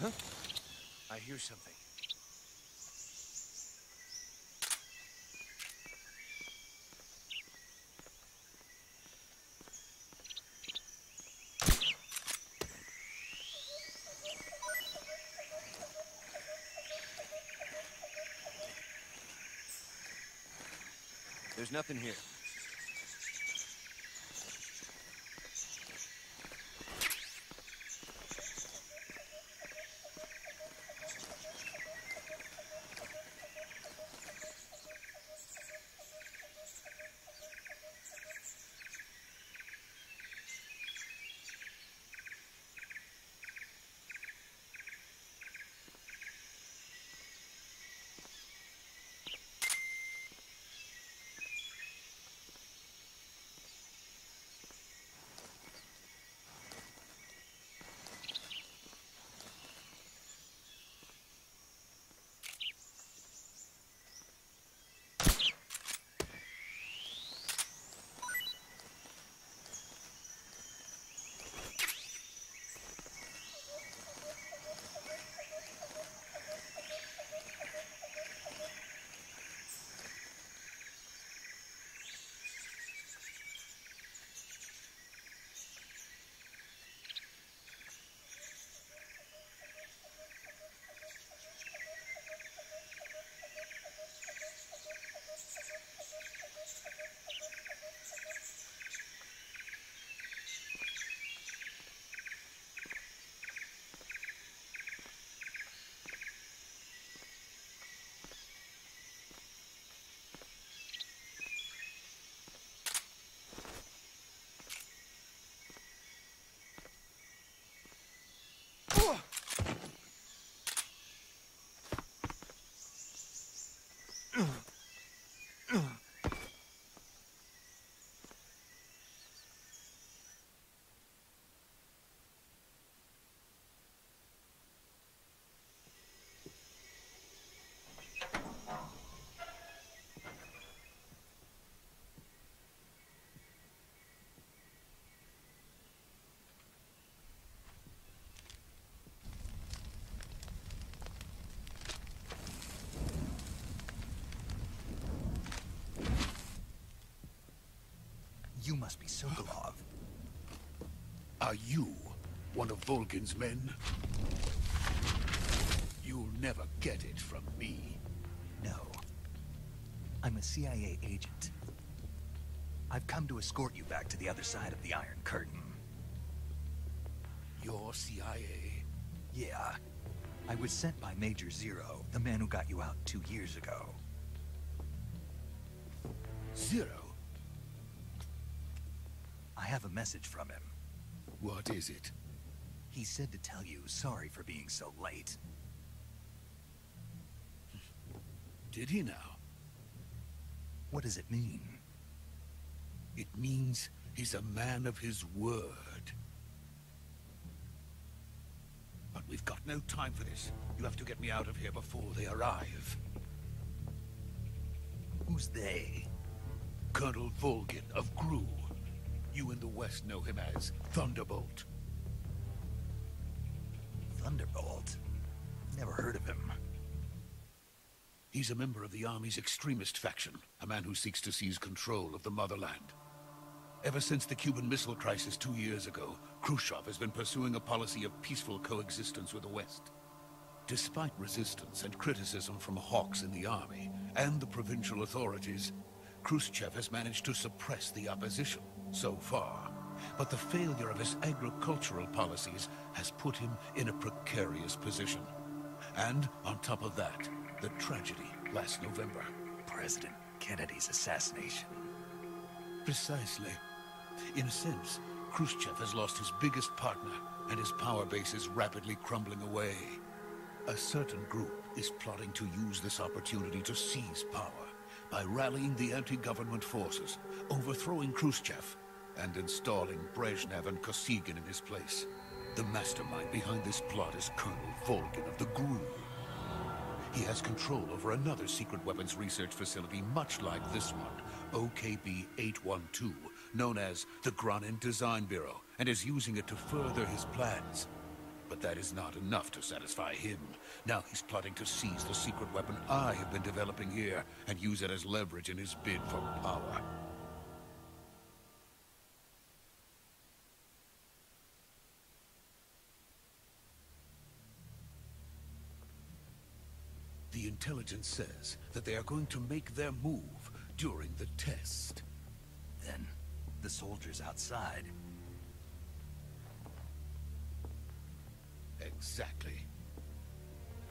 Huh? I hear something. There's nothing here. You must be Sokolov. Are you one of Volgin's men? You'll never get it from me. No. I'm a CIA agent. I've come to escort you back to the other side of the Iron Curtain. You're CIA? Yeah. I was sent by Major Zero, the man who got you out 2 years ago. Zero? I have a message from him. What is it? He said to tell you sorry for being so late. Did he now? What does it mean? It means he's a man of his word. But we've got no time for this. You have to get me out of here before they arrive. Who's they? Colonel Volgin of Gru. You in the West know him as Thunderbolt. Thunderbolt? Never heard of him. He's a member of the Army's extremist faction, a man who seeks to seize control of the motherland. Ever since the Cuban Missile Crisis 2 years ago, Khrushchev has been pursuing a policy of peaceful coexistence with the West. Despite resistance and criticism from hawks in the Army and the provincial authorities, Khrushchev has managed to suppress the opposition so far. But the failure of his agricultural policies has put him in a precarious position. And on top of that, the tragedy last November. President Kennedy's assassination. Precisely. In a sense, Khrushchev has lost his biggest partner, and his power base is rapidly crumbling away. A certain group is plotting to use this opportunity to seize power by rallying the anti-government forces, overthrowing Khrushchev, and installing Brezhnev and Kosygin in his place. The mastermind behind this plot is Colonel Volgin of the GRU. He has control over another secret weapons research facility much like this one, OKB-812, known as the Granin Design Bureau, and is using it to further his plans. But that is not enough to satisfy him. Now he's plotting to seize the secret weapon I have been developing here and use it as leverage in his bid for power. The intelligence says that they are going to make their move during the test. Then, the soldiers outside. Exactly.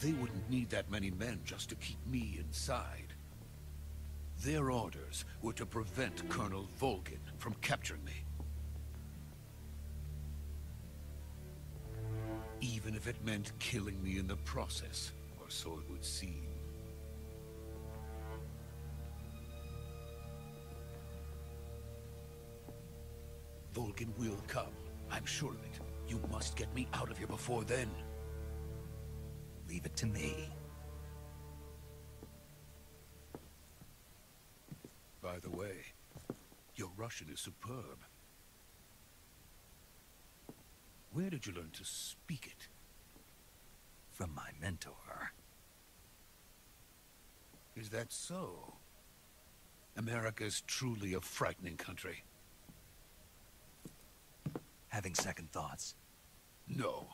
They wouldn't need that many men just to keep me inside. Their orders were to prevent Colonel Volgin from capturing me. Even if it meant killing me in the process, or so it would seem. Volgin will come. I'm sure of it. You must get me out of here before then. Leave it to me. By the way, your Russian is superb. Where did you learn to speak it? From my mentor. Is that so? America's truly a frightening country. Having second thoughts? No.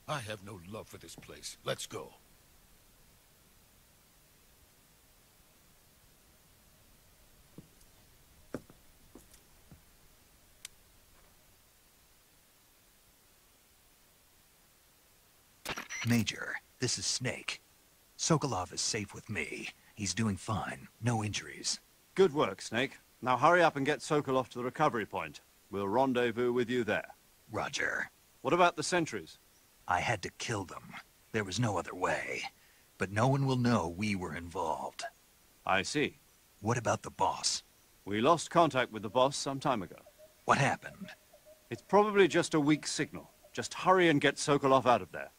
I have no love for this place. Let's go. Major, this is Snake. Sokolov is safe with me. He's doing fine. No injuries. Good work, Snake. Now hurry up and get Sokolov to the recovery point. We'll rendezvous with you there. Roger. What about the sentries? I had to kill them. There was no other way. But no one will know we were involved. I see. What about the boss? We lost contact with the boss some time ago. What happened? It's probably just a weak signal. Just hurry and get Sokolov out of there.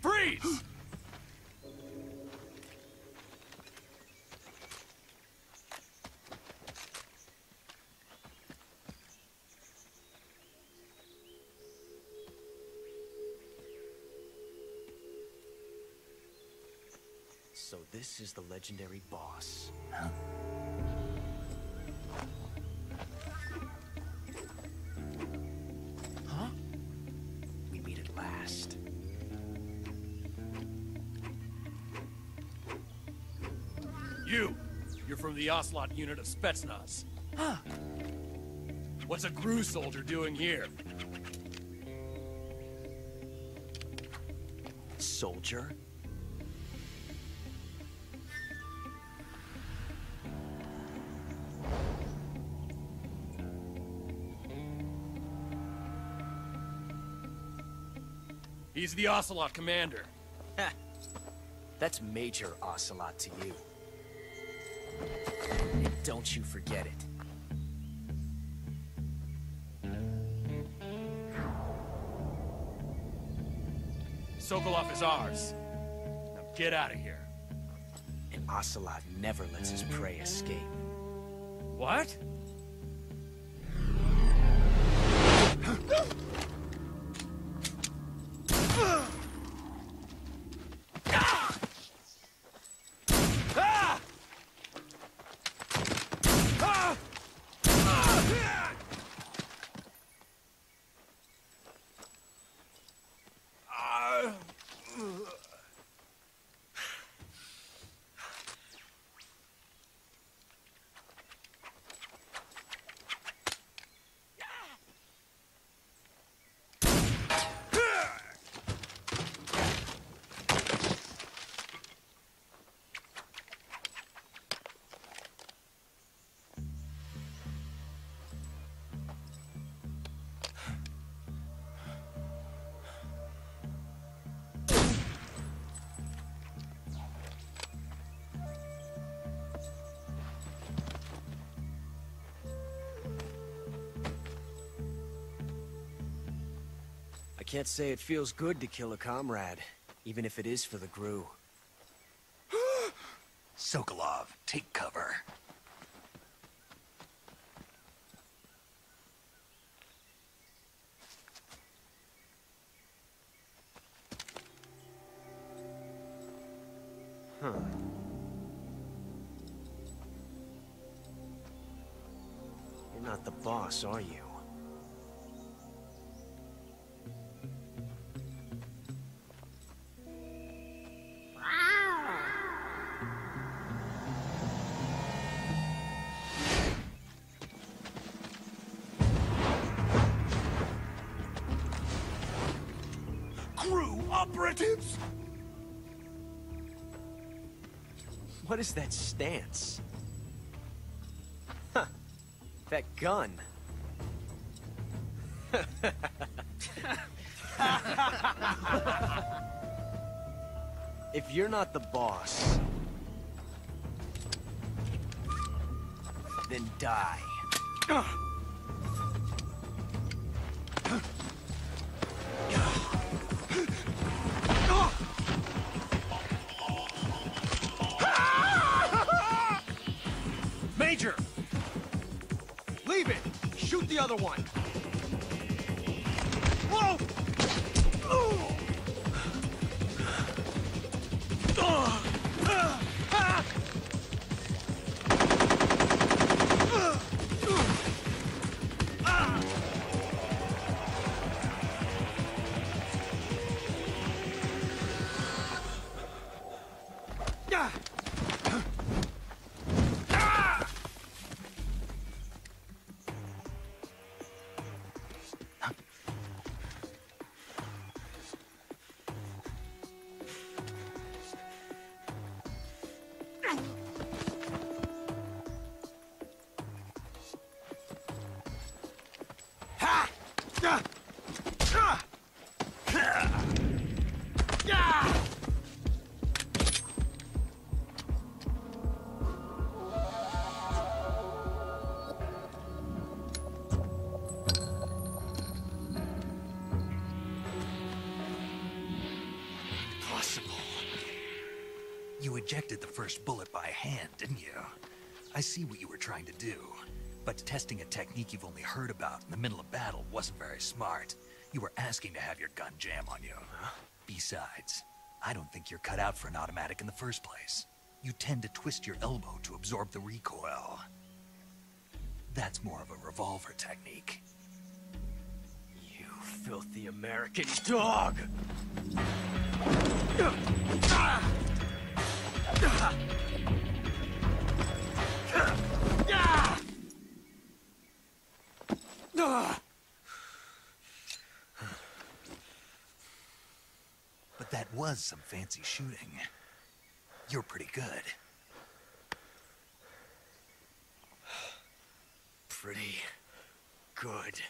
Freeze! So this is the legendary boss. Huh? Huh? We meet at last. You're from the Ocelot unit of Spetsnaz. Huh. What's a GRU soldier doing here? Soldier? He's the Ocelot commander. Ha! That's Major Ocelot to you. And don't you forget it. Sokolov is ours. Now get out of here. And Ocelot never lets his prey escape. What? I can't say it feels good to kill a comrade, even if it is for the GRU. Sokolov, take cover. Huh. You're not the boss, are you? GRU operatives? What is that stance? Huh. That gun. If you're not the boss, then die. Major! Leave it! Shoot the other one! Whoa! You ejected the first bullet by hand, didn't you? I see what you were trying to do. But testing a technique you've only heard about in the middle of battle wasn't very smart. You were asking to have your gun jam on you. Besides, I don't think you're cut out for an automatic in the first place. You tend to twist your elbow to absorb the recoil. That's more of a revolver technique. You filthy American dog! But that was some fancy shooting. You're pretty good. Pretty good.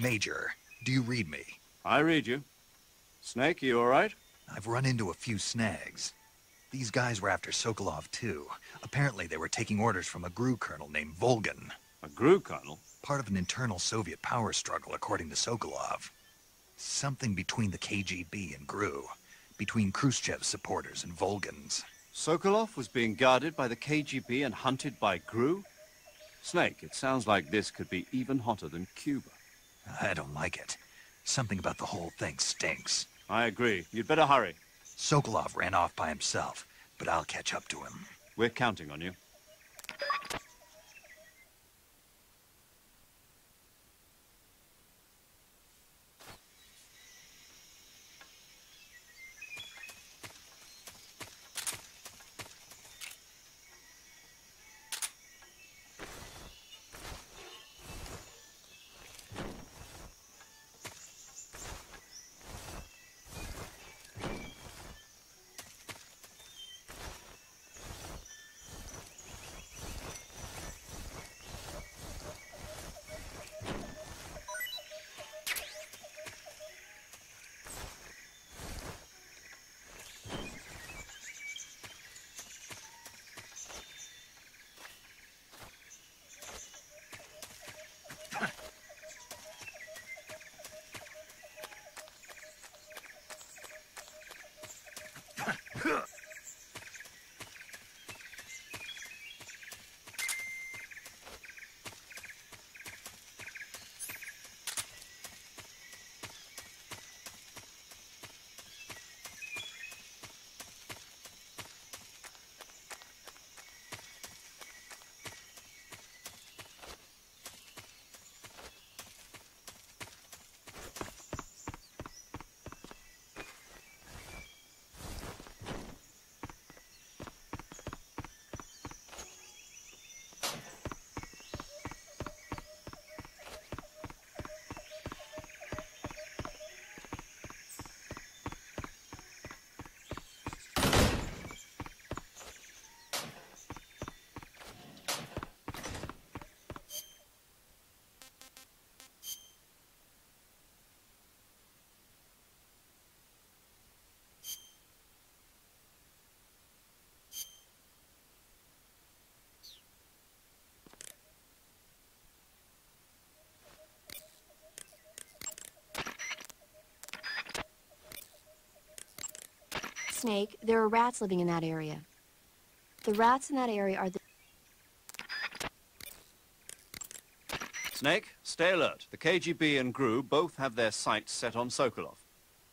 Major, do you read me? I read you. Snake, you all right? I've run into a few snags. These guys were after Sokolov, too. Apparently they were taking orders from a GRU colonel named Volgin. A GRU colonel? Part of an internal Soviet power struggle, according to Sokolov. Something between the KGB and GRU. Between Khrushchev's supporters and Volgin's. Sokolov was being guarded by the KGB and hunted by GRU? Snake, it sounds like this could be even hotter than Cuba. I don't like it. Something about the whole thing stinks. I agree. You'd better hurry. Sokolov ran off by himself, but I'll catch up to him. We're counting on you. Snake, there are rats living in that area. The rats in that area are the... Snake, stay alert. The KGB and GRU both have their sights set on Sokolov.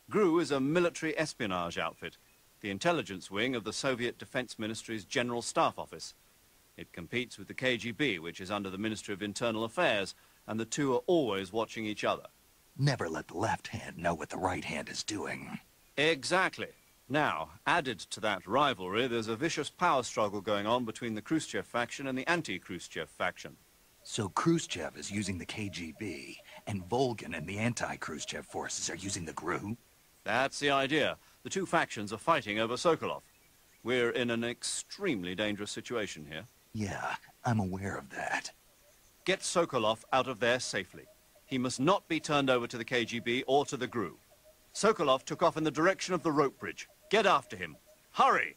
GRU is a military espionage outfit, the intelligence wing of the Soviet Defense Ministry's General Staff Office. It competes with the KGB, which is under the Ministry of Internal Affairs, and the two are always watching each other. Never let the left hand know what the right hand is doing. Exactly. Now, added to that rivalry, there's a vicious power struggle going on between the Khrushchev faction and the anti-Khrushchev faction. So Khrushchev is using the KGB, and Volgin and the anti-Khrushchev forces are using the GRU? That's the idea. The two factions are fighting over Sokolov. We're in an extremely dangerous situation here. Yeah, I'm aware of that. Get Sokolov out of there safely. He must not be turned over to the KGB or to the GRU. Sokolov took off in the direction of the rope bridge. Get after him. Hurry!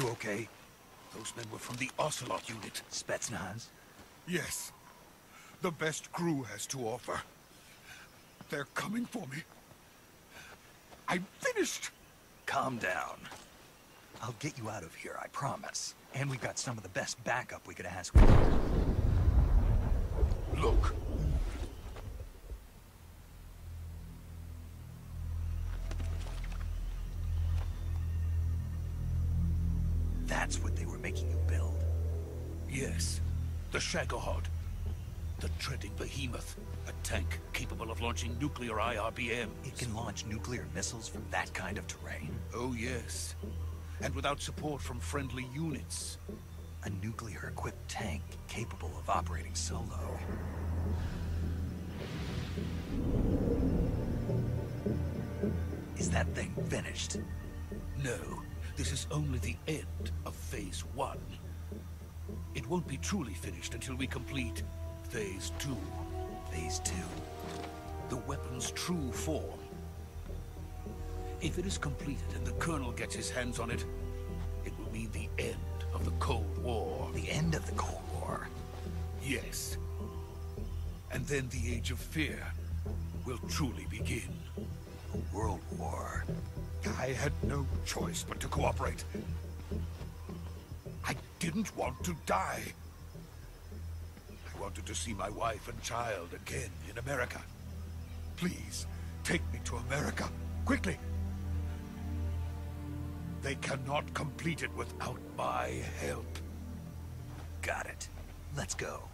You okay? Those men were from the Ocelot unit. Spetsnaz? Yes. The best GRU has to offer. They're coming for me. I'm finished! Calm down. I'll get you out of here, I promise. And we've got some of the best backup we could ask for. Look. That's what they were making you build? Yes. The Shagohod. The treading behemoth. A tank capable of launching nuclear IRBMs. It can launch nuclear missiles from that kind of terrain? Oh, yes. And without support from friendly units. A nuclear-equipped tank capable of operating solo. Is that thing finished? No. This is only the end of Phase 1. It won't be truly finished until we complete Phase 2. Phase 2? The weapon's true form. If it is completed and the Colonel gets his hands on it, it will mean the end of the Cold War. The end of the Cold War? Yes. And then the Age of Fear will truly begin. A world war. I had no choice but to cooperate. I didn't want to die. I wanted to see my wife and child again in America. Please, take me to America, quickly. They cannot complete it without my help. Got it. Let's go.